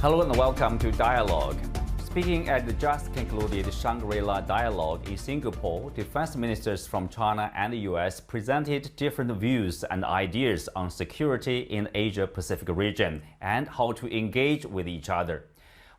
Hello and welcome to Dialogue. Speaking at the just concluded Shangri-La Dialogue in Singapore, defense ministers from China and the U.S. presented different views and ideas on security in the Asia-Pacific region and how to engage with each other.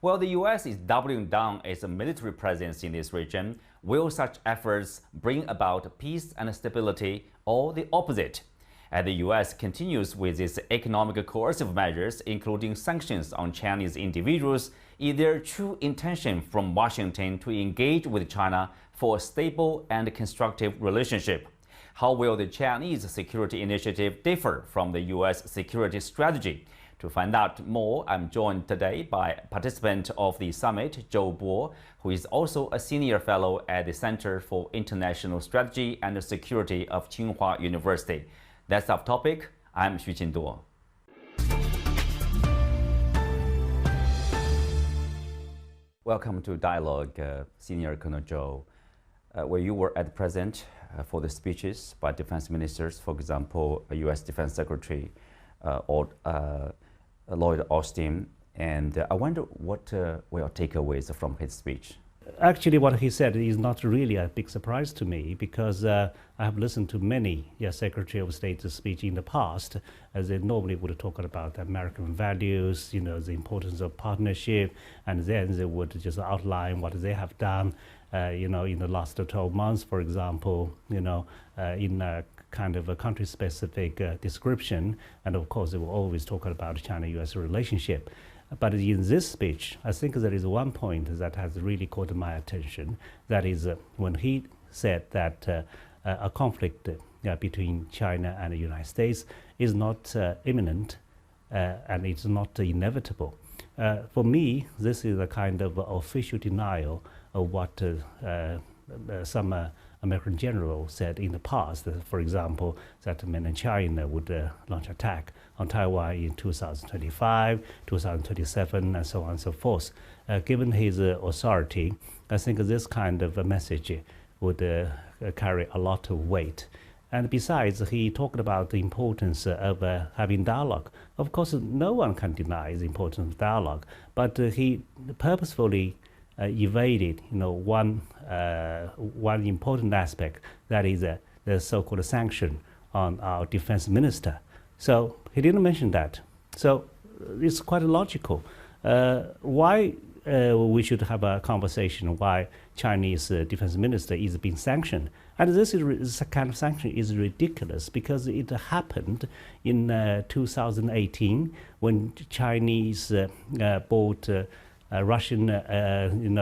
While the U.S. is doubling down its military presence in this region, will such efforts bring about peace and stability or the opposite? And the U.S. continues with its economic coercive measures, including sanctions on Chinese individuals. Is there true intention from Washington to engage with China for a stable and constructive relationship? How will the Chinese security initiative differ from the U.S. security strategy? To find out more, I'm joined today by a participant of the summit, Zhou Bo, who is also a senior fellow at the Center for International Strategy and Security of Tsinghua University. That's our topic. I'm Xu Qinduo. Welcome to Dialogue, Senior Colonel Zhou. Where you were at present for the speeches by defense ministers, for example, U.S. Defense Secretary Lloyd Austin, and I wonder what were your takeaways from his speech? Actually, what he said is not really a big surprise to me because I have listened to many Secretary of State's speech in the past, as they normally would talk about American values, the importance of partnership, and then they would just outline what they have done, in the last 12 months, for example, in a kind of a country-specific description, and of course they will always talk about China-U.S. relationship. But in this speech, I think there is one point that has really caught my attention. That is when he said that a conflict between China and the United States is not imminent and it's not inevitable. For me, this is a kind of official denial of what some American general said in the past, for example, that mainland China would launch attack on Taiwan in 2025, 2027, and so on and so forth. Given his authority, I think this kind of a message would carry a lot of weight. And besides, he talked about the importance of having dialogue. Of course, no one can deny the importance of dialogue, but he purposefully evaded, one important aspect, that is the so-called sanction on our defense minister. So he didn't mention that. So it's quite logical. Why we should have a conversation why Chinese defense minister is being sanctioned? And this kind of sanction is ridiculous because it happened in 2018 when Chinese bought Russian,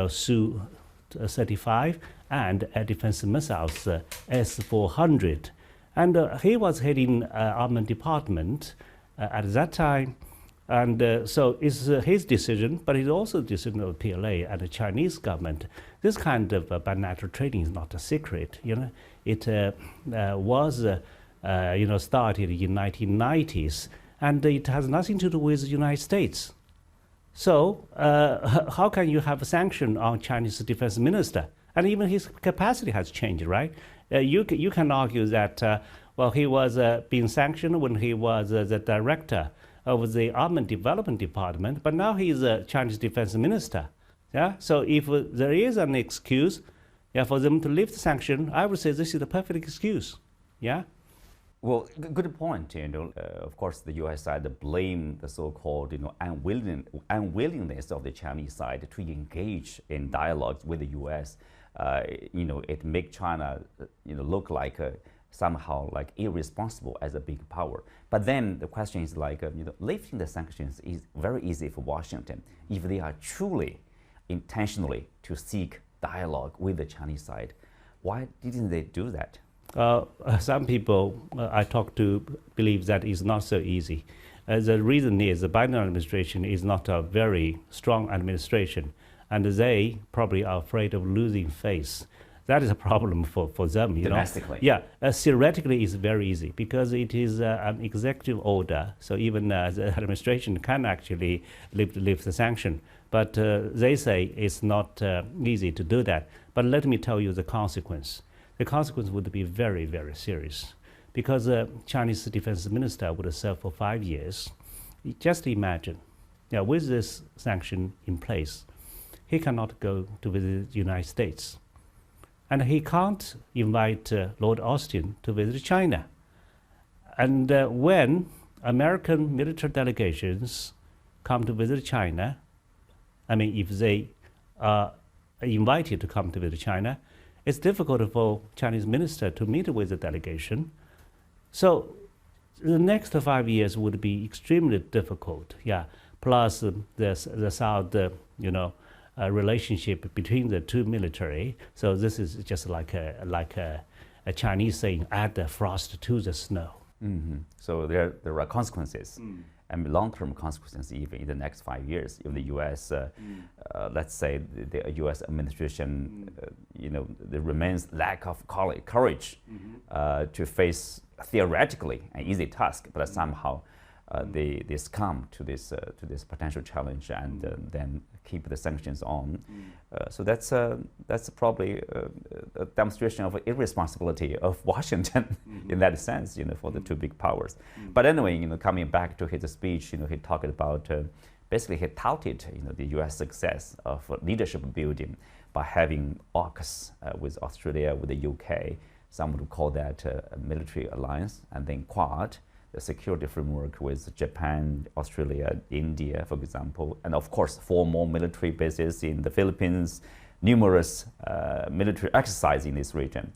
Su-35 and defense missiles S-400. And he was heading armament department at that time. And so it's his decision, but it's also the decision of the PLA and the Chinese government. This kind of bilateral trading is not a secret. It was started in 1990s, and it has nothing to do with the United States. So how can you have a sanction on Chinese defense minister? And even his capacity has changed, right? You can argue that, he was being sanctioned when he was the director of the Armament Development Department, but now he's a Chinese defense minister. Yeah. So if there is an excuse, for them to lift the sanction, I would say this is the perfect excuse. Yeah. Well, good point. Of course, the U.S. side blame the so-called, unwillingness of the Chinese side to engage in dialogue with the U.S. It makes China, look like somehow like irresponsible as a big power. But then the question is lifting the sanctions is very easy for Washington if they are truly, intentionally to seek dialogue with the Chinese side. Why didn't they do that? Some people I talk to believe that is not so easy. The reason is the Biden administration is not a very strong administration, and they probably are afraid of losing face. That is a problem for them. Domestically. Yeah, theoretically it's very easy because it is an executive order, so even the administration can actually lift the sanction. But they say it's not easy to do that. But let me tell you the consequence. The consequence would be very, very serious because the Chinese defense minister would serve for 5 years. Just imagine with this sanction in place, he cannot go to visit the United States. And he can't invite Lord Austin to visit China. And when American military delegations come to visit China, I mean, if they are invited to come to visit China, it's difficult for Chinese minister to meet with the delegation. So the next 5 years would be extremely difficult. Plus the South, relationship between the two military. So this is just like a Chinese saying, add the frost to the snow. Mm-hmm. So there are consequences, and long-term consequences even in the next 5 years. If the U.S., let's say the U.S. administration, there remains lack of courage to face theoretically an easy task, but somehow they succumb to this potential challenge and then keep the sanctions on. So that's probably a demonstration of irresponsibility of Washington in that sense, for the two big powers. But anyway, coming back to his speech, he talked about basically he touted the U.S. success of leadership building by having AUKUS with Australia, with the UK. Some would call that a military alliance, and then Quad, the security framework with Japan, Australia, India, for example, and of course 4 more military bases in the Philippines, numerous military exercises in this region.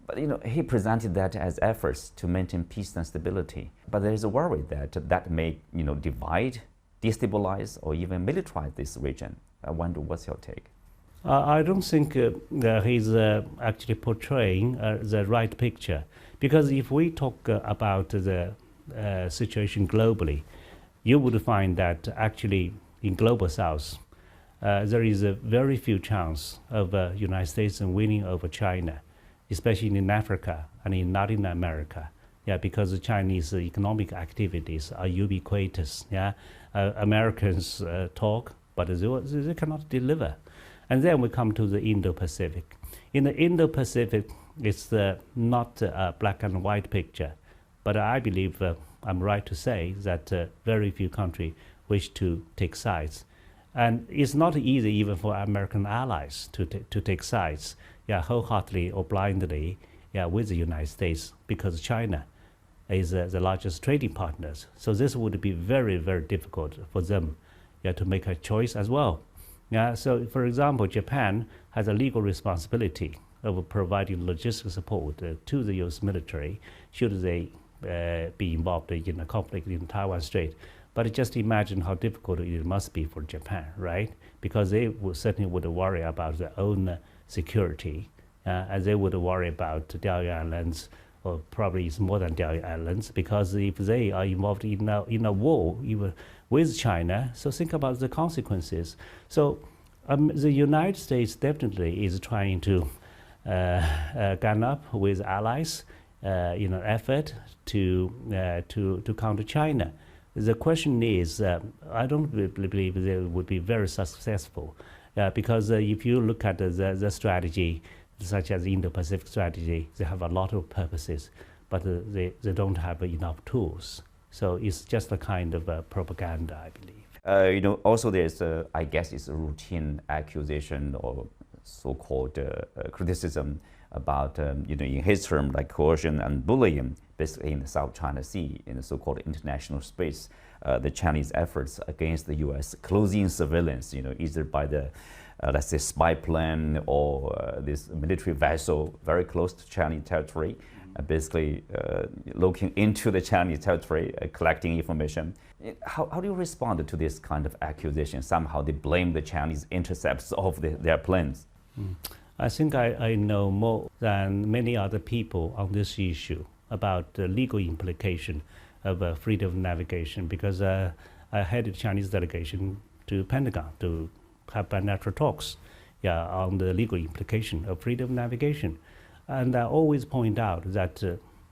But he presented that as efforts to maintain peace and stability. But there is a worry that may divide, destabilize, or even militarize this region. I wonder what's your take? I don't think that he's actually portraying the right picture. Because if we talk about the situation globally, you would find that actually in Global South, there is a very few chance of United States winning over China, especially in Africa and in Latin America. Because the Chinese economic activities are ubiquitous. Americans talk, but they cannot deliver. And then we come to the Indo-Pacific. In the Indo-Pacific, it's not a black and white picture, but I believe I'm right to say that very few countries wish to take sides. And it's not easy even for American allies to take sides, wholeheartedly or blindly, with the United States, because China is the largest trading partners. So this would be very, very difficult for them to make a choice as well. So for example, Japan has a legal responsibility of providing logistical support to the U.S. military should they be involved in a conflict in the Taiwan Strait. But just imagine how difficult it must be for Japan, right? Because they certainly would worry about their own security, and they would worry about Diaoyu Islands, or probably it's more than Diaoyu Islands, because if they are involved in a war even with China, so think about the consequences. So the United States definitely is trying to gang up with allies in an effort to counter China. The question is, I don't believe they would be very successful, because if you look at the strategy, such as the Indo-Pacific strategy, they have a lot of purposes, but they don't have enough tools. So it's just a kind of propaganda, I believe. Also there's, I guess it's a routine accusation or so-called criticism about, in his term, like coercion and bullying, basically in the South China Sea, in the so-called international space, the Chinese efforts against the U.S. closing surveillance, either by the, let's say, spy plane or this military vessel very close to Chinese territory, basically looking into the Chinese territory, collecting information. How do you respond to this kind of accusation? Somehow they blame the Chinese intercepts of their planes. I think I know more than many other people on this issue about the legal implication of freedom of navigation, because I headed the Chinese delegation to Pentagon to have bilateral talks on the legal implication of freedom of navigation. And I always point out that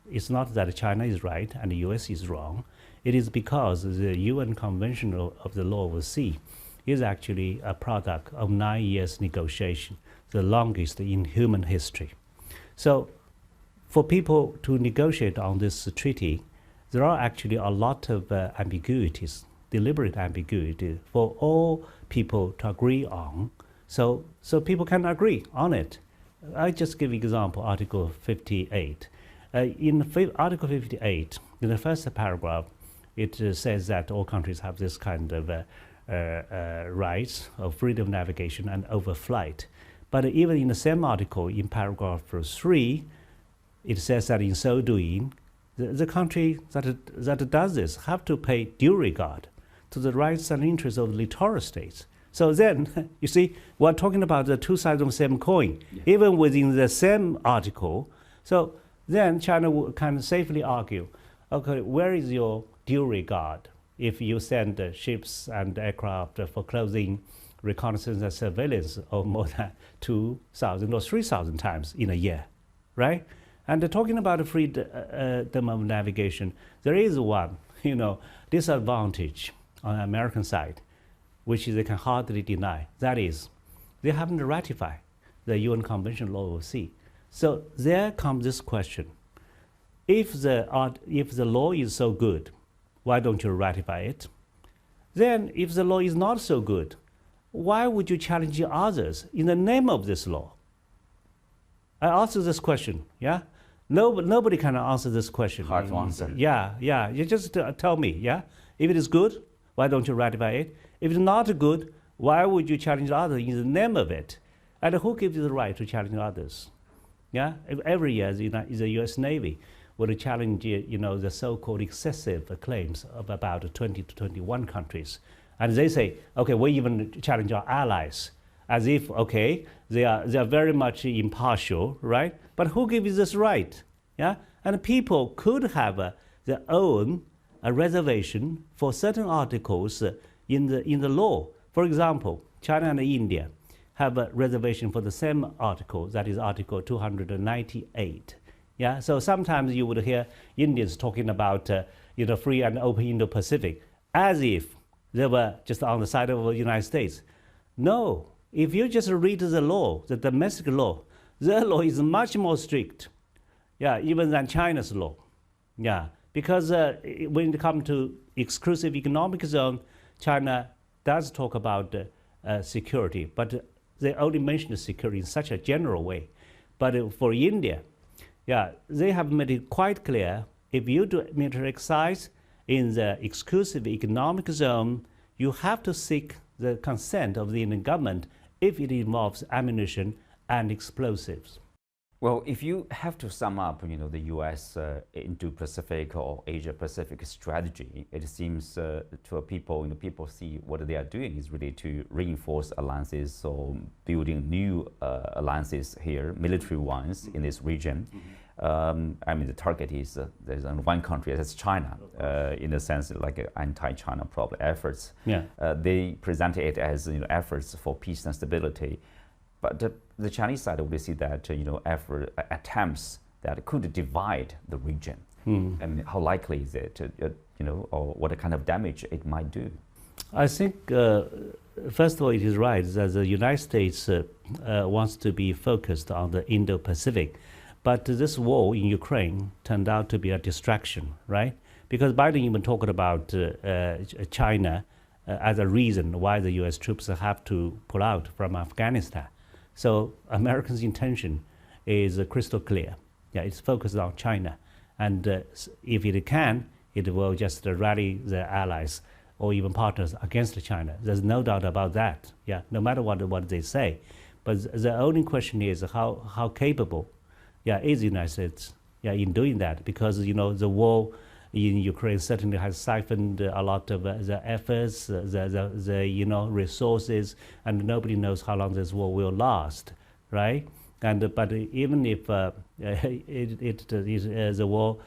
it's not that China is right and the US is wrong. It is because the UN Convention of the Law of the Sea is actually a product of 9 years negotiation, the longest in human history. So for people to negotiate on this treaty, there are actually a lot of ambiguities deliberate ambiguity for all people to agree on, so people can agree on it. I just give example, Article 58. In Article 58, in the first paragraph, it says that all countries have this kind of rights of freedom of navigation and overflight. But even in the same article, in paragraph 3, it says that in so doing, the country that does this have to pay due regard to the rights and interests of the littoral states. So then, you see, we're talking about the two sides of the same coin, even within the same article. So then China can safely argue, okay, where is your due regard if you send ships and aircraft for closing reconnaissance and surveillance of more than 2,000 or 3,000 times in a year, right? And talking about freedom of navigation, there is one, disadvantage on the American side, which they can hardly deny. That is, they haven't ratified the UN Convention on Law of the Sea. So there comes this question: if the law is so good, why don't you ratify it? Then, if the law is not so good, why would you challenge others in the name of this law? I asked this question, yeah? Nobody can answer this question. Hard to answer. Yeah. You just tell me, yeah? If it is good, why don't you ratify it? If it's not good, why would you challenge others in the name of it? And who gives you the right to challenge others? Yeah? Every year, the U.S. Navy would challenge, the so-called excessive claims of about 20 to 21 countries. And they say, okay, we even challenge our allies, as if, okay, they are very much impartial, right? But who gives you this right? Yeah, and people could have their own reservation for certain articles in the law. For example, China and India have a reservation for the same article, that is Article 298. Yeah, so sometimes you would hear Indians talking about free and open Indo-Pacific as if they were just on the side of the United States. No, if you just read the law, the domestic law, their law is much more strict, even than China's law. Yeah, because when it comes to exclusive economic zone, China does talk about security, but they only mention security in such a general way. But for India, they have made it quite clear, if you do military exercise in the exclusive economic zone, you have to seek the consent of the Indian government if it involves ammunition and explosives. Well, if you have to sum up, the U.S. Indo-Pacific or Asia-Pacific strategy, it seems to people, people see what they are doing is really to reinforce alliances or building new alliances here, military ones in this region. The target is there's one country, that's China, in a sense like anti-China problem efforts. They present it as efforts for peace and stability. But the Chinese side would see that attempts that could divide the region. And how likely is it, or what kind of damage it might do? I think, first of all, it is right that the United States wants to be focused on the Indo-Pacific. But this war in Ukraine turned out to be a distraction, right? Because Biden even talked about China as a reason why the U.S. troops have to pull out from Afghanistan. So Americans' intention is crystal clear. It's focused on China. And if it can, it will just rally the allies or even partners against China. There's no doubt about that, no matter what they say. But the only question is how capable is the United States in doing that, because the war in Ukraine certainly has siphoned a lot of the efforts, the resources, and nobody knows how long this war will last, right? But even if the war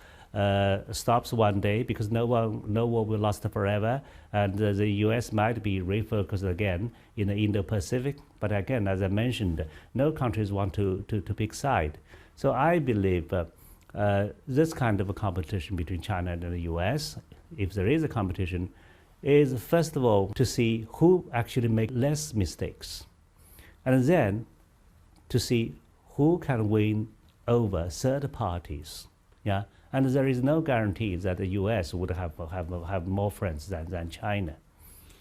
stops one day, because no war will last forever, and the U.S. might be refocused again in the Indo-Pacific. But again, as I mentioned, no countries want to pick side. So I believe this kind of a competition between China and the U.S., if there is a competition, is first of all to see who actually make less mistakes, and then to see who can win over third parties, and And there is no guarantee that the U.S. would have more friends than China.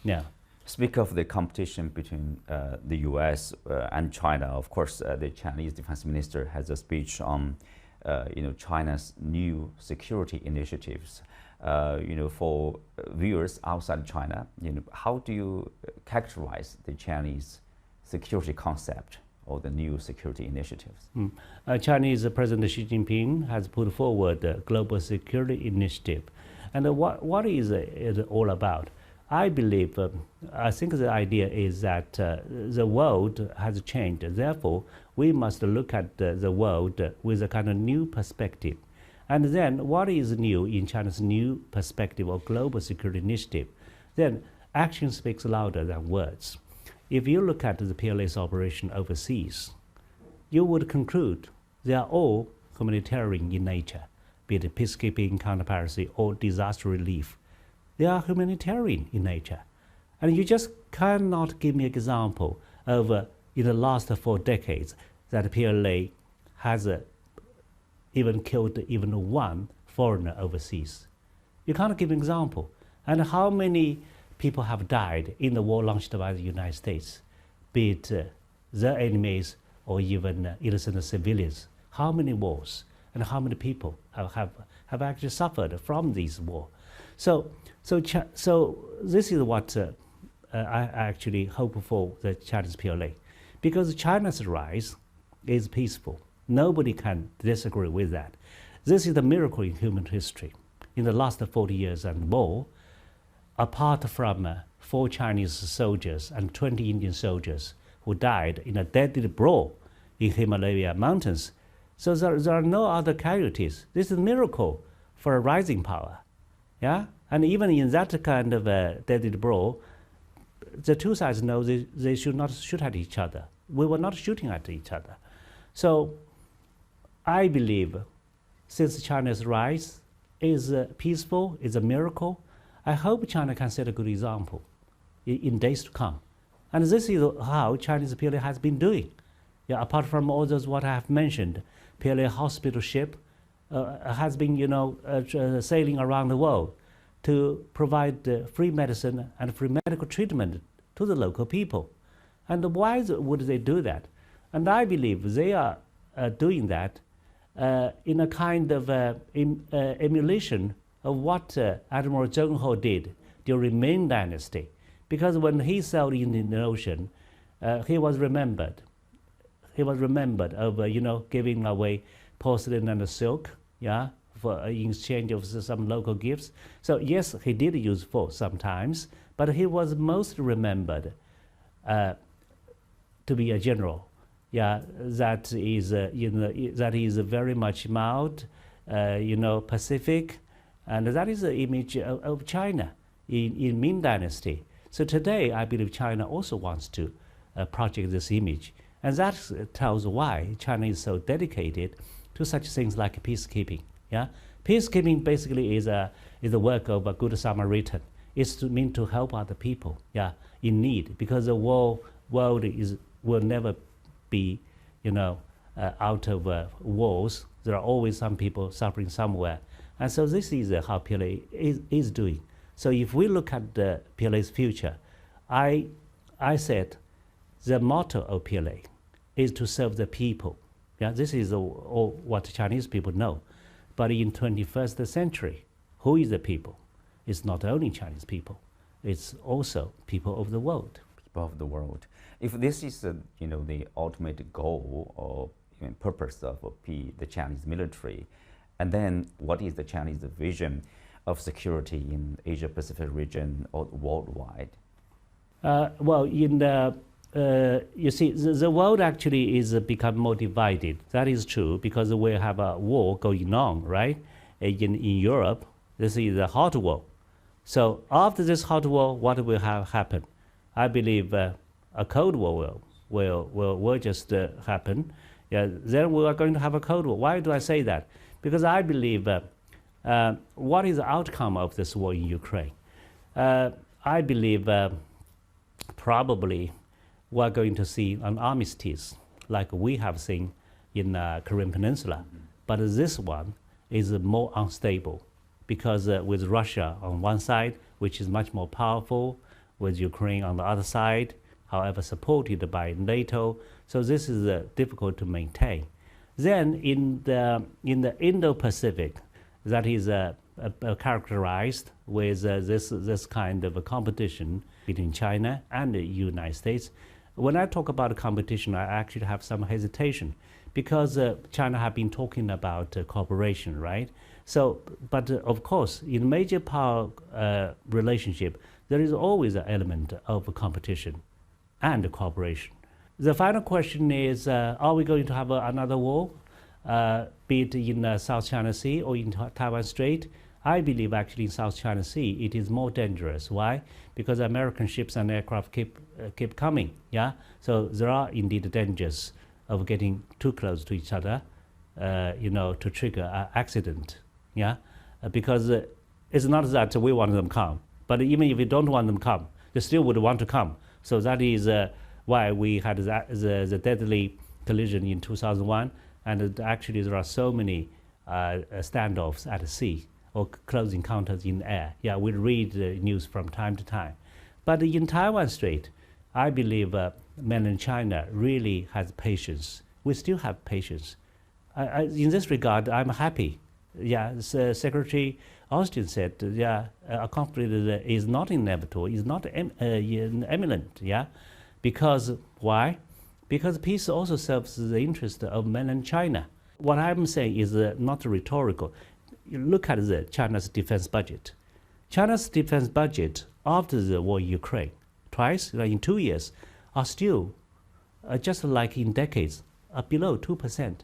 Yeah. Speak of the competition between the U.S. And China. Of course, the Chinese defense minister has a speech on, China's new security initiatives. For viewers outside China, how do you characterize the Chinese security concept or the new security initiatives? Chinese President Xi Jinping has put forward the Global Security Initiative. And what is it all about? I believe, I think the idea is that the world has changed. Therefore, we must look at the world with a kind of new perspective. And then what is new in China's new perspective or global security initiative? Then action speaks louder than words. If you look at the PLA's operation overseas, you would conclude they are all humanitarian in nature, be it peacekeeping, counter-piracy, or disaster relief. They are humanitarian in nature. And you just cannot give me an example of, in the last 4 decades, that PLA has even killed even one foreigner overseas. You can't give an example. And how many people have died in the war launched by the United States, be it their enemies or even innocent civilians? How many wars and how many people have actually suffered from this war? So this is what I actually hope for the Chinese PLA, because China's rise is peaceful. Nobody can disagree with that. This is a miracle in human history. In the last 40 years and more, apart from 4 Chinese soldiers and 20 Indian soldiers who died in a deadly brawl in Himalaya mountains, so there are no other casualties. This is a miracle for a rising power. Yeah? And even in that kind of deadly brawl, the two sides know they should not shoot at each other. We were not shooting at each other. So I believe since China's rise is peaceful, is a miracle, I hope China can set a good example in days to come. And this is how Chinese PLA has been doing. Yeah, apart from all those what I have mentioned, PLA hospital ship has been sailing around the world to provide free medicine and free medical treatment to the local people. And why would they do that? And I believe they are doing that in a kind of emulation of what Admiral Zhou Bo did during Ming Dynasty. Because when he sailed in the ocean, he was remembered. He was remembered of giving away porcelain and silk, yeah, for in exchange of some local gifts. So yes, he did use force sometimes, but he was most remembered to be a general. Yeah, that is that is very much mild, Pacific, and that is the image of China in Ming Dynasty. So today, I believe China also wants to project this image, and that tells why China is so dedicated to such things like peacekeeping. Yeah, peacekeeping basically is the work of a good Samaritan. It's meant to help other people, yeah, in need, because the world will never be, out of wars. There are always some people suffering somewhere, and so this is how PLA is doing. So if we look at the PLA's future, I said the motto of PLA is to serve the people. Yeah, this is all what Chinese people know. But in 21st century, who is the people? It's not only Chinese people, it's also people of the world. People of the world. If this is the ultimate goal or purpose of the Chinese military, and then what is the Chinese vision of security in Asia-Pacific region or worldwide? Well, you see, the world actually is become more divided. That is true because we have a war going on, right? In Europe, this is a hot war. So after this hot war, what will have happen? I believe a cold war will just happen. Yeah, then we are going to have a cold war. Why do I say that? Because I believe what is the outcome of this war in Ukraine? I believe probably we're going to see an armistice like we have seen in Korean Peninsula. But this one is more unstable because with Russia on one side, which is much more powerful, with Ukraine on the other side, however supported by NATO, so this is difficult to maintain. Then in the Indo-Pacific, that is characterized with this kind of a competition between China and the United States. When I talk about competition, I actually have some hesitation because China have been talking about cooperation, right? So, but of course, in major power relationship, there is always an element of competition and cooperation. The final question is, are we going to have another war, be it in South China Sea or in Taiwan Strait? I believe actually in South China Sea it is more dangerous. Why? Because American ships and aircraft keep coming. Yeah, so there are indeed dangers of getting too close to each other, to trigger an accident. Yeah, because it's not that we want them to come, but even if we don't want them to come, they still would want to come. So that is why we had the deadly collision in 2001, and actually there are so many standoffs at sea or close encounters in air. Yeah, we read the news from time to time. But in Taiwan Strait, I believe mainland China really has patience. We still have patience. In this regard, I'm happy. Yeah, Secretary Austin said, a conflict is not inevitable, is not imminent. Yeah, because why? Because peace also serves the interest of mainland China. What I'm saying is not rhetorical. You look at China's defense budget. China's defense budget after the war in Ukraine, twice in 2 years, are still just like in decades, below 2%.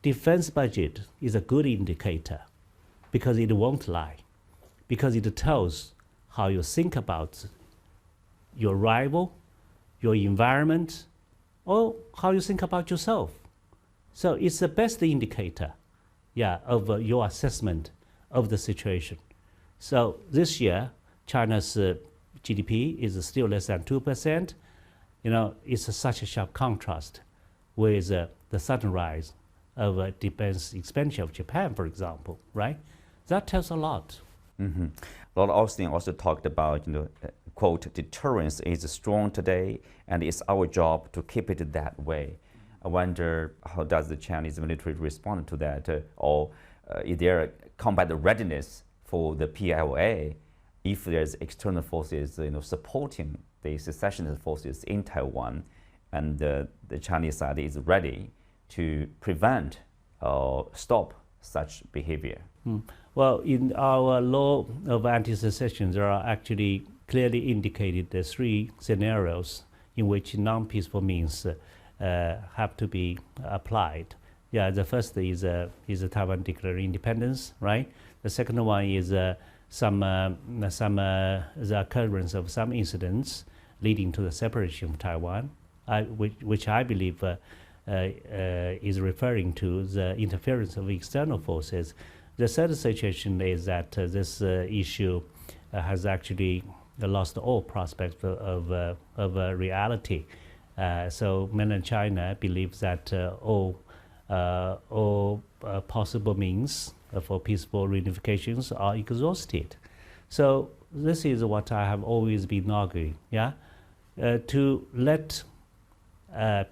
Defense budget is a good indicator because it won't lie, because it tells how you think about your rival, your environment, or how you think about yourself. So it's the best indicator, of your assessment of the situation. So this year, China's GDP is still less than 2%. It's such a sharp contrast with the sudden rise of defense expenditure of Japan, for example, right? That tells a lot. Mm-hmm. Lord Austin also talked about, quote, deterrence is strong today, and it's our job to keep it that way. I wonder how does the Chinese military respond to that, or is there a combat readiness for the PLA if there's external forces, supporting the secessionist forces in Taiwan, and the Chinese side is ready to prevent or stop such behavior? Well, in our law of anti-secession, there are actually clearly indicated the three scenarios in which non-peaceful means have to be applied. Yeah, the first is Taiwan declaring independence, right? The second one is the occurrence of some incidents leading to the separation of Taiwan, which I believe is referring to the interference of external forces. The third situation is that this issue has actually lost all prospect of reality. So mainland China believes that all possible means for peaceful reunifications are exhausted. So this is what I have always been arguing. Yeah, to let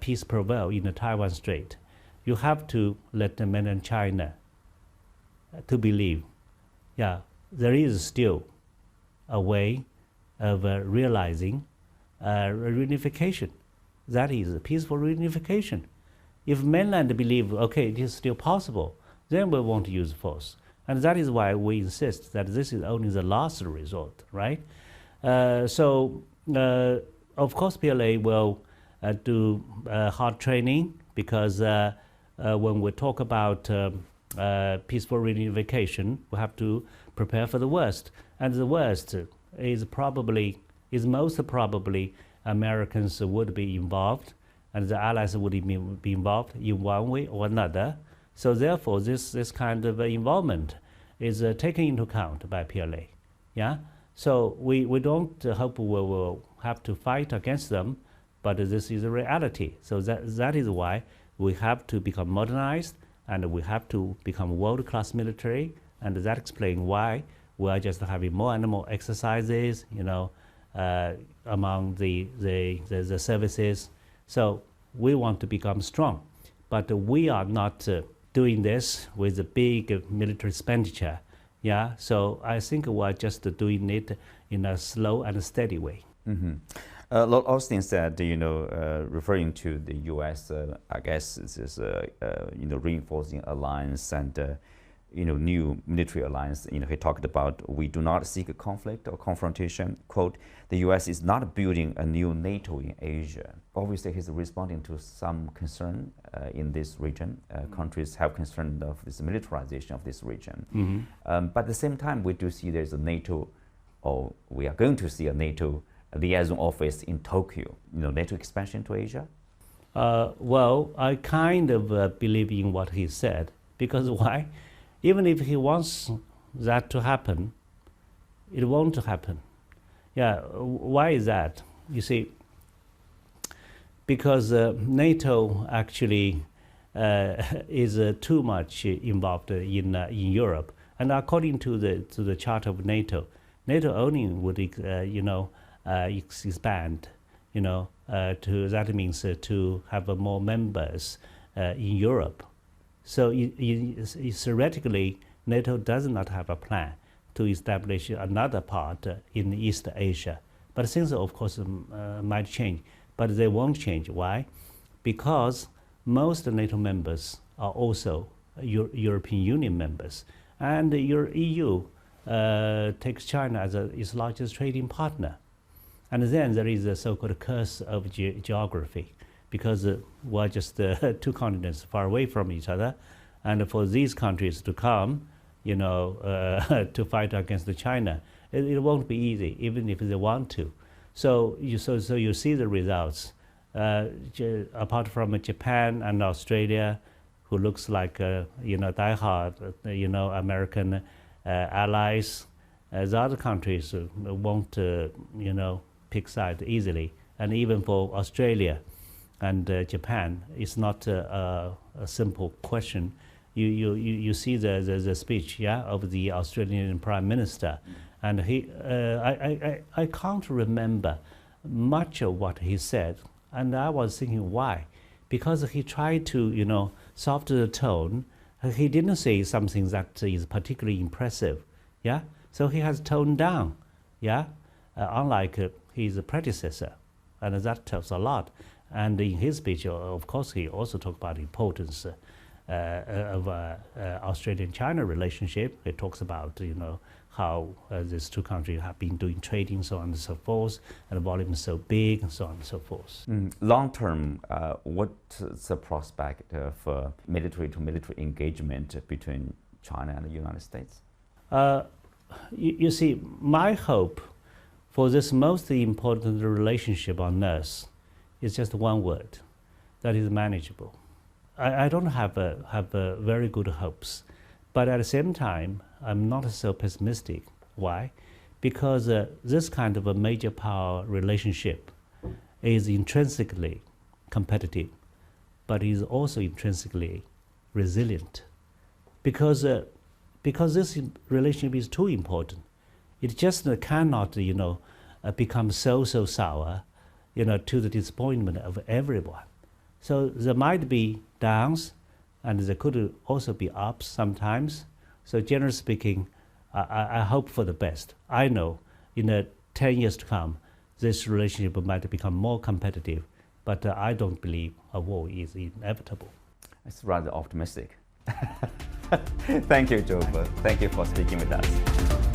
peace prevail in the Taiwan Strait, you have to let the mainland China to believe, there is still a way of realizing reunification. That is a peaceful reunification. If mainland believe, okay, it is still possible, then we won't use force. And that is why we insist that this is only the last resort, right? So, of course, PLA will do hard training because when we talk about peaceful reunification, we have to prepare for the worst. And the worst is most probably Americans would be involved, and the allies would be involved in one way or another. So therefore, this kind of involvement is taken into account by PLA. Yeah. So we don't hope we will have to fight against them, but this is a reality. So that is why we have to become modernized and we have to become a world-class military, and that explains why we are just having more and more exercises, among the services. So we want to become strong, but we are not doing this with a big military expenditure. Yeah, so I think we are just doing it in a slow and steady way. Mm-hmm. Lord Austin said, referring to the U.S., I guess this is, reinforcing alliance and, new military alliance. He talked about, we do not seek a conflict or confrontation. Quote, the U.S. is not building a new NATO in Asia. Obviously, he's responding to some concern in this region. Countries have concern of this militarization of this region. Mm-hmm. But at the same time, we do see there's a NATO, or we are going to see a NATO liaison office in Tokyo, NATO expansion to Asia? Well, I kind of believe in what he said, because why? Even if he wants that to happen, it won't happen. Yeah, why is that? You see, because NATO actually is too much involved in Europe, and according to the Charter of NATO, NATO only would expand, to that means to have more members in Europe. So theoretically, NATO does not have a plan to establish another part in East Asia. But things, of course, might change, but they won't change. Why? Because most NATO members are also European Union members, and the EU takes China as its largest trading partner. And then there is a so-called curse of geography, because we're just two continents far away from each other, and for these countries to come, to fight against China, it won't be easy, even if they want to. So you see the results. Apart from Japan and Australia, who looks like diehard, American allies, the other countries won't, pick sides easily. And even for Australia and Japan, it's not a simple question. You see the speech, of the Australian Prime Minister, and I can't remember much of what he said, and I was thinking why, because he tried to soften the tone. He didn't say something that is particularly impressive, So he has toned down, unlike his predecessor, and that tells a lot. And in his speech, of course, he also talked about the importance of Australian-China relationship. He talks about how these two countries have been doing trading, so on and so forth, and the volume is so big, and so on and so forth. Long term, what's the prospect of military-to-military engagement between China and the United States? You see, my hope for this most important relationship on earth is just one word, that is manageable. I don't have very good hopes, but at the same time, I'm not so pessimistic. Why? Because this kind of a major power relationship is intrinsically competitive, but is also intrinsically resilient. Because this relationship is too important. It just cannot, become so sour, to the disappointment of everyone. So there might be downs, and there could also be ups sometimes. So generally speaking, I hope for the best. I know in 10 years to come, this relationship might become more competitive, but I don't believe a war is inevitable. It's rather optimistic. Thank you, Zhou Bo. Thank you for speaking with us.